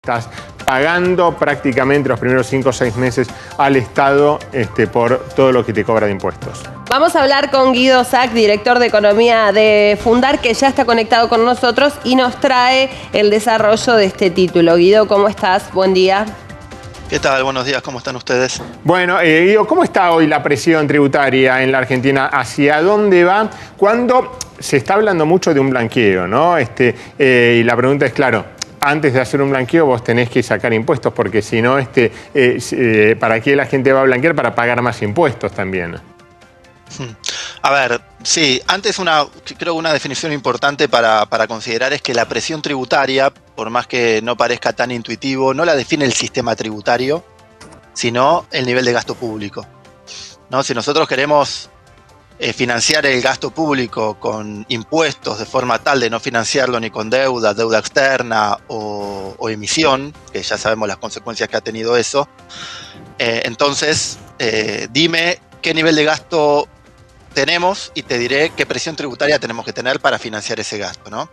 Estás pagando prácticamente los primeros 5 o 6 meses al Estado por todo lo que te cobra de impuestos. Vamos a hablar con Guido Sac, director de Economía de Fundar, que ya está conectado con nosotros y nos trae el desarrollo de este título. Guido, ¿cómo estás? Buen día. ¿Qué tal? Buenos días, ¿cómo están ustedes? Bueno, Guido, ¿cómo está hoy la presión tributaria en la Argentina? ¿Hacia dónde va? Cuando se está hablando mucho de un blanqueo, ¿no? Y la pregunta es, claro, antes de hacer un blanqueo vos tenés que sacar impuestos, porque si no, ¿para qué la gente va a blanquear? Para pagar más impuestos también. A ver, sí, antes creo que una definición importante para considerar es que la presión tributaria, por más que no parezca tan intuitivo, no la define el sistema tributario, sino el nivel de gasto público, ¿no? Si nosotros queremos financiar el gasto público con impuestos de forma tal de no financiarlo ni con deuda externa o emisión, que ya sabemos las consecuencias que ha tenido eso, entonces dime qué nivel de gasto tenemos y te diré qué presión tributaria tenemos que tener para financiar ese gasto, ¿no?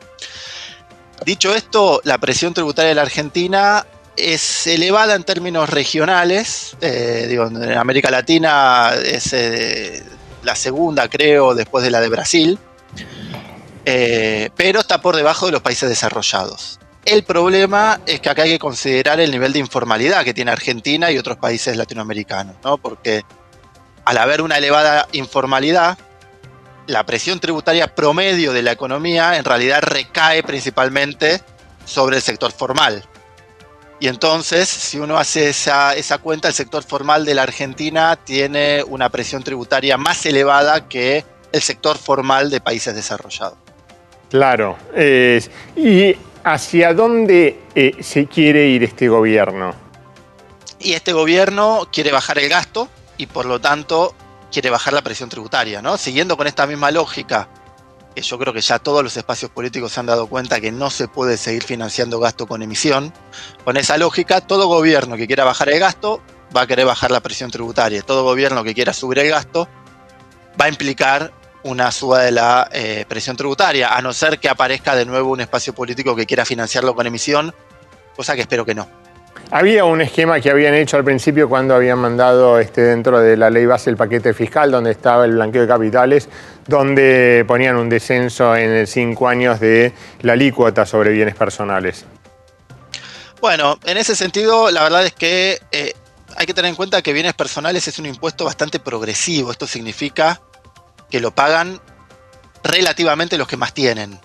Dicho esto, la presión tributaria de la Argentina es elevada en términos regionales. En América Latina es la segunda, creo, después de la de Brasil, pero está por debajo de los países desarrollados. El problema es que acá hay que considerar el nivel de informalidad que tiene Argentina y otros países latinoamericanos, ¿no? Porque al haber una elevada informalidad, la presión tributaria promedio de la economía en realidad recae principalmente sobre el sector formal. Y entonces, si uno hace esa cuenta, el sector formal de la Argentina tiene una presión tributaria más elevada que el sector formal de países desarrollados. Claro. ¿Y hacia dónde se quiere ir este gobierno? Y este gobierno quiere bajar el gasto y por lo tanto quiere bajar la presión tributaria, ¿no? Siguiendo con esta misma lógica, que yo creo que ya todos los espacios políticos se han dado cuenta que no se puede seguir financiando gasto con emisión. Con esa lógica, todo gobierno que quiera bajar el gasto va a querer bajar la presión tributaria. Todo gobierno que quiera subir el gasto va a implicar una suba de la presión tributaria, a no ser que aparezca de nuevo un espacio político que quiera financiarlo con emisión, cosa que espero que no. Había un esquema que habían hecho al principio cuando habían mandado dentro de la ley base el paquete fiscal, donde estaba el blanqueo de capitales, donde ponían un descenso en 5 años de la alícuota sobre bienes personales. Bueno, en ese sentido, la verdad es que hay que tener en cuenta que bienes personales es un impuesto bastante progresivo. Esto significa que lo pagan relativamente los que más tienen.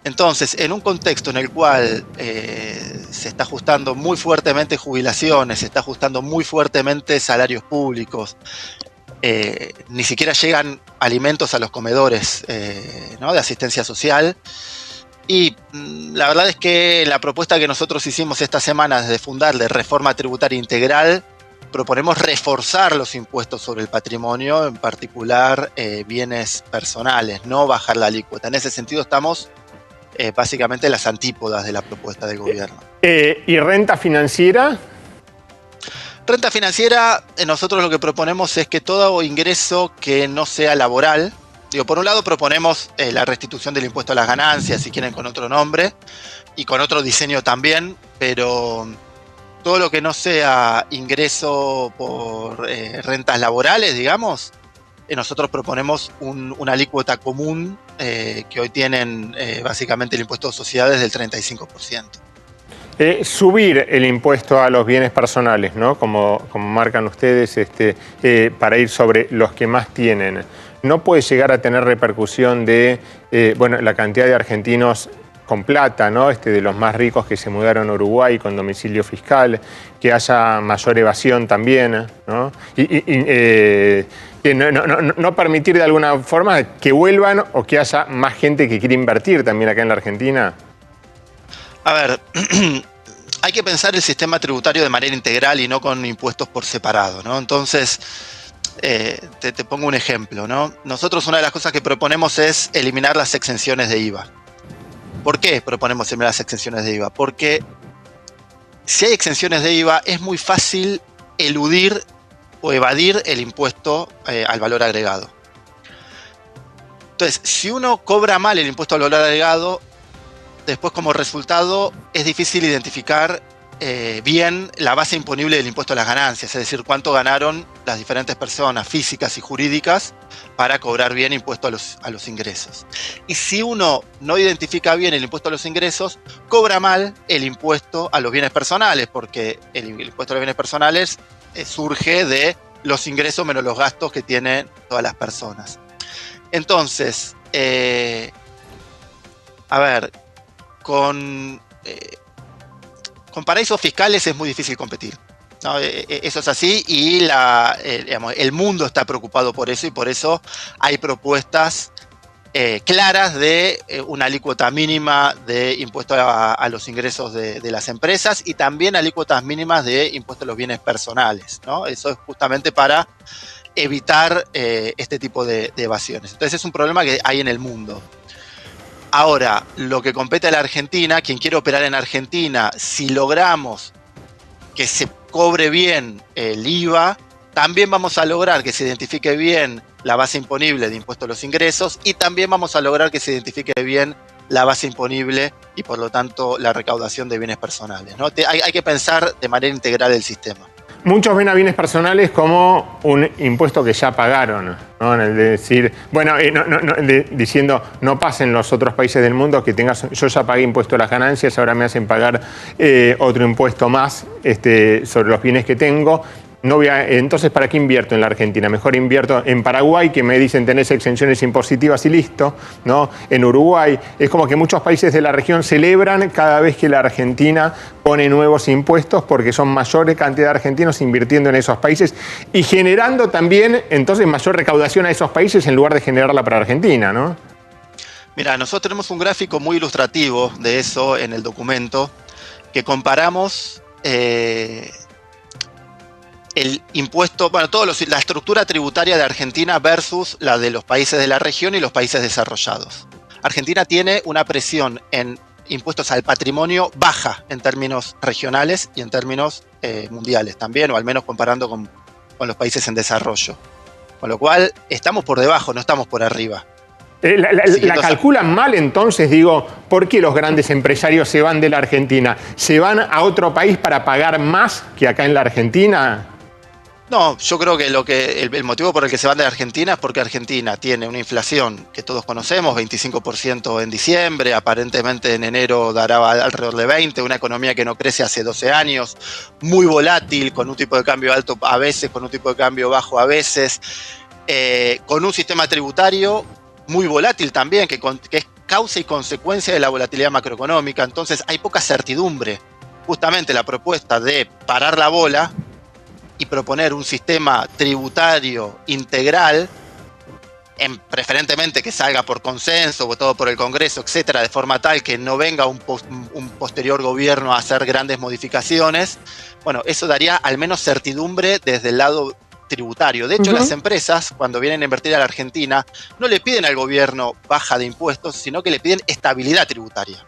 Entonces, en un contexto en el cual se está ajustando muy fuertemente jubilaciones, se está ajustando muy fuertemente salarios públicos, ni siquiera llegan alimentos a los comedores, ¿no?, de asistencia social. Y la verdad es que la propuesta que nosotros hicimos esta semana desde Fundar de reforma tributaria integral, proponemos reforzar los impuestos sobre el patrimonio, en particular bienes personales, no bajar la alícuota. En ese sentido estamos básicamente las antípodas de la propuesta del gobierno. ¿Y renta financiera? Renta financiera, nosotros lo que proponemos es que todo ingreso que no sea laboral, por un lado proponemos la restitución del impuesto a las ganancias, si quieren con otro nombre, y con otro diseño también, pero todo lo que no sea ingreso por rentas laborales, digamos, nosotros proponemos una alícuota común que hoy tienen básicamente el impuesto de sociedades del 35%. Subir el impuesto a los bienes personales, ¿no?, como marcan ustedes, para ir sobre los que más tienen, ¿no puede llegar a tener repercusión de la cantidad de argentinos con plata, ¿no?, de los más ricos que se mudaron a Uruguay con domicilio fiscal, que haya mayor evasión también, ¿no? No permitir de alguna forma que vuelvan o que haya más gente que quiera invertir también acá en la Argentina? A ver, hay que pensar el sistema tributario de manera integral y no con impuestos por separado, ¿no? Entonces, te pongo un ejemplo, ¿no? Nosotros una de las cosas que proponemos es eliminar las exenciones de IVA. ¿Por qué proponemos eliminar las exenciones de IVA? Porque si hay exenciones de IVA es muy fácil eludir o evadir el impuesto al valor agregado. Entonces, si uno cobra mal el impuesto al valor agregado, después como resultado es difícil identificar bien la base imponible del impuesto a las ganancias, es decir, cuánto ganaron las diferentes personas físicas y jurídicas para cobrar bien impuesto a los ingresos. Y si uno no identifica bien el impuesto a los ingresos, cobra mal el impuesto a los bienes personales, porque el impuesto a los bienes personales surge de los ingresos menos los gastos que tienen todas las personas. Entonces, a ver, con paraísos fiscales es muy difícil competir, ¿no? Eso es así y digamos, el mundo está preocupado por eso y por eso hay propuestas claras de una alícuota mínima de impuesto a los ingresos de las empresas y también alícuotas mínimas de impuesto a los bienes personales, ¿no? Eso es justamente para evitar este tipo de evasiones. Entonces es un problema que hay en el mundo. Ahora, lo que compete a la Argentina, quien quiere operar en Argentina, si logramos que se cobre bien el IVA, también vamos a lograr que se identifique bien la base imponible de impuesto a los ingresos y también vamos a lograr que se identifique bien la base imponible y por lo tanto la recaudación de bienes personales, ¿no? Hay que pensar de manera integral el sistema. Muchos ven a bienes personales como un impuesto que ya pagaron, ¿no? En el de decir, bueno, diciendo, no pasen los otros países del mundo que yo ya pagué impuesto a las ganancias, ahora me hacen pagar otro impuesto más sobre los bienes que tengo. Entonces, ¿para qué invierto en la Argentina? Mejor invierto en Paraguay, que me dicen tenés exenciones impositivas y listo, ¿no? En Uruguay. Es como que muchos países de la región celebran cada vez que la Argentina pone nuevos impuestos porque son mayores cantidad de argentinos invirtiendo en esos países y generando también, entonces, mayor recaudación a esos países en lugar de generarla para Argentina, ¿no? Mira, nosotros tenemos un gráfico muy ilustrativo de eso en el documento que comparamos el impuesto, bueno, la estructura tributaria de Argentina versus la de los países de la región y los países desarrollados. Argentina tiene una presión en impuestos al patrimonio baja en términos regionales y en términos mundiales también, o al menos comparando con los países en desarrollo. Con lo cual, estamos por debajo, no estamos por arriba. La calculan mal, entonces, digo, ¿por qué los grandes empresarios se van de la Argentina? ¿Se van a otro país para pagar más que acá en la Argentina? No, yo creo que el motivo por el que se van de Argentina es porque Argentina tiene una inflación que todos conocemos, 25% en diciembre, aparentemente en enero dará alrededor de 20%, una economía que no crece hace 12 años, muy volátil, con un tipo de cambio alto a veces, con un tipo de cambio bajo a veces, con un sistema tributario muy volátil también, que es causa y consecuencia de la volatilidad macroeconómica. Entonces hay poca certidumbre. Justamente la propuesta de parar la bola y proponer un sistema tributario integral, preferentemente que salga por consenso, votado por el Congreso, etcétera, de forma tal que no venga un posterior gobierno a hacer grandes modificaciones, bueno, eso daría al menos certidumbre desde el lado tributario. De hecho, las empresas, cuando vienen a invertir a la Argentina, no le piden al gobierno baja de impuestos, sino que le piden estabilidad tributaria.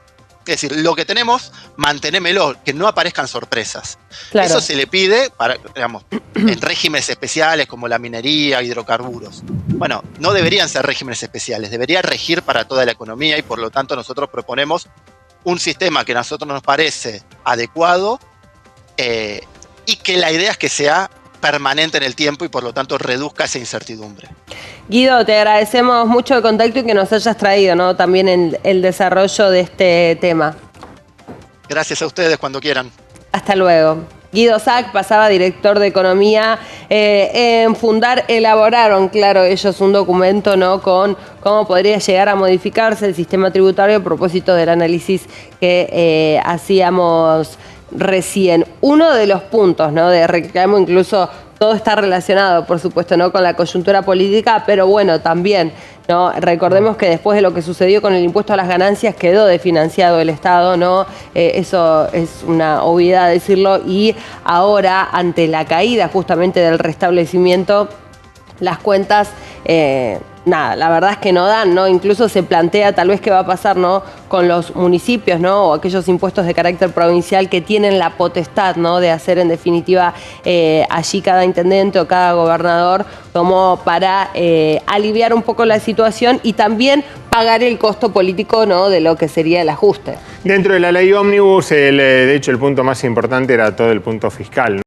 Es decir, lo que tenemos, mantenémelo, que no aparezcan sorpresas. Claro. Eso se le pide para, digamos, en regímenes especiales como la minería, hidrocarburos. Bueno, no deberían ser regímenes especiales, debería regir para toda la economía y por lo tanto nosotros proponemos un sistema que a nosotros nos parece adecuado y que la idea es que sea permanente en el tiempo y por lo tanto reduzca esa incertidumbre. Guido, te agradecemos mucho el contacto y que nos hayas traído, ¿no? También en el desarrollo de este tema. Gracias a ustedes, cuando quieran. Hasta luego. Guido Sac pasaba director de Economía. En Fundar elaboraron, claro, ellos un documento, ¿no?, con cómo podría llegar a modificarse el sistema tributario a propósito del análisis que hacíamos recién. Uno de los puntos, ¿no?, de reclamo, incluso todo está relacionado, por supuesto, ¿no?, con la coyuntura política, pero bueno, también, ¿no?, recordemos que después de lo que sucedió con el impuesto a las ganancias quedó desfinanciado el Estado, ¿no? Eso es una obviedad decirlo, y ahora, ante la caída justamente del restablecimiento, las cuentas, nada, la verdad es que no dan, ¿no? Incluso se plantea tal vez qué va a pasar, ¿no?, con los municipios, ¿no?, o aquellos impuestos de carácter provincial que tienen la potestad, ¿no?, de hacer en definitiva allí cada intendente o cada gobernador, como para aliviar un poco la situación y también pagar el costo político, ¿no?, de lo que sería el ajuste. Dentro de la ley ómnibus, de hecho, el punto más importante era todo el punto fiscal, ¿no?